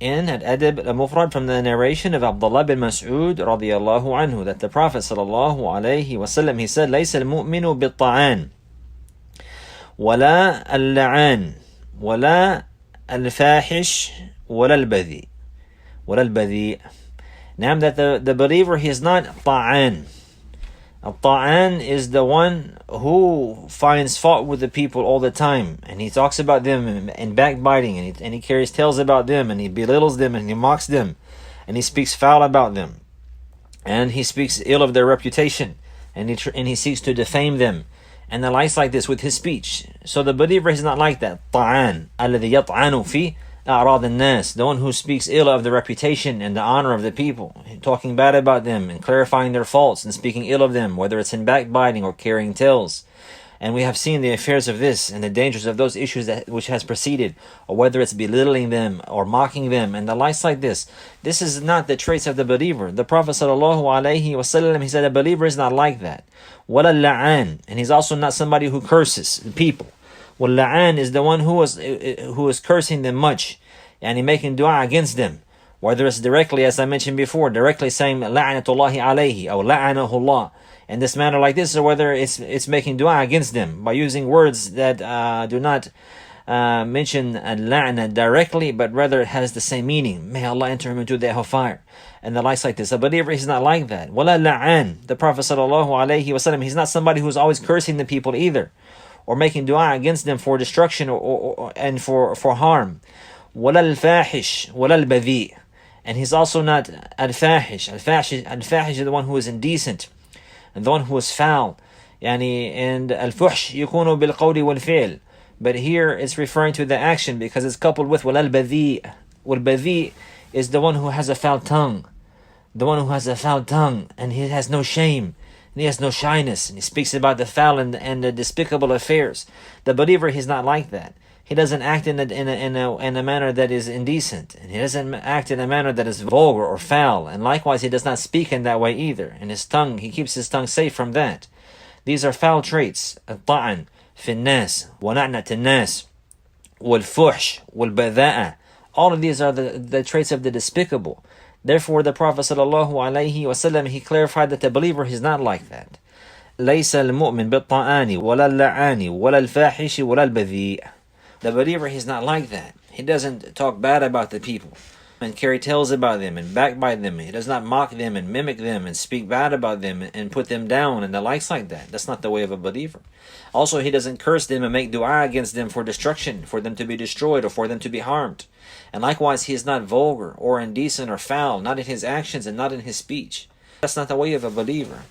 in Al-Adab al-Mufrad from the narration of Abdullah bin Mas'ud radiyallahu anhu that the Prophet sallallahu alayhi wasallam, he said, لَيْسَ الْمُؤْمِنُ بِالطَّعَانِ وَلَا اللَّعَانِ وَلَا الْفَاحِشِ وَلَا الْبَذِيء. Now that the believer, he is not ta'an. Al-ta'an is the one who finds fault with the people all the time, and he talks about them and backbiting, and he carries tales about them, and he belittles them, and he mocks them, and he speaks foul about them, and he speaks ill of their reputation, and he seeks to defame them, and the likes like this with his speech. So the believer is not like that. Ta'an alladhi yat'anu fi a'rad an-nas, the one who speaks ill of the reputation and the honor of the people, talking bad about them and clarifying their faults and speaking ill of them, whether it's in backbiting or carrying tales. And we have seen the affairs of this and the dangers of those issues which has preceded, or whether it's belittling them or mocking them and the likes like this. This is not the traits of the believer. The Prophet ﷺ, he said a believer is not like that. وَلَا اللَّعَانِ, and he's also not somebody who curses the people. Wal-la'an is the one who is cursing them much, and making dua against them, whether it's directly, as I mentioned before, directly saying la'natullahi alayhi or la'anahu Allah in this manner like this, or whether it's making dua against them by using words that do not mention la'na directly, but rather it has the same meaning. May Allah enter him into the hellfire and the likes like this. A believer is not like that. Wala la'an, the Prophet ﷺ, he's not somebody who's always cursing the people either, or making dua against them for destruction and for harm. Wala al-fahish, wala al-badhi, and he's also not al-fahish. Al-fahish is the one who is indecent, and the one who is foul. And al-fuhsh yakunu bil-qawli wal-fi'l, but here it's referring to the action because it's coupled with wala al-badhi. Wal-badhi is the one who has a foul tongue, and he has no shame. He has no shyness, and he speaks about the foul and the despicable affairs. The believer, he's not like that. He doesn't act in a manner that is indecent, and he doesn't act in a manner that is vulgar or foul, and likewise he does not speak in that way either. And his tongue, he keeps his tongue safe from that. These are foul traits. Al-ta'an fi an-nas, wa la'nat an-nas, wal-fuhsh, wal-badha'a. All of these are the traits of the despicable. Therefore, the Prophet ﷺ, he clarified that the believer is not like that. لَيْسَ الْمُؤْمِنْ بِالطَّعَانِ وَلَا اللَّعَانِ وَلَا الْفَاحِشِ وَلَا الْبَذِيءِ. The believer, he's not like that. He doesn't talk bad about the people and carry tales about them and backbite them. He does not mock them and mimic them and speak bad about them and put them down and the likes like that. That's not the way of a believer. Also, he doesn't curse them and make dua against them for destruction, for them to be destroyed or for them to be harmed. And likewise, he is not vulgar or indecent or foul, not in his actions and not in his speech. That's not the way of a believer.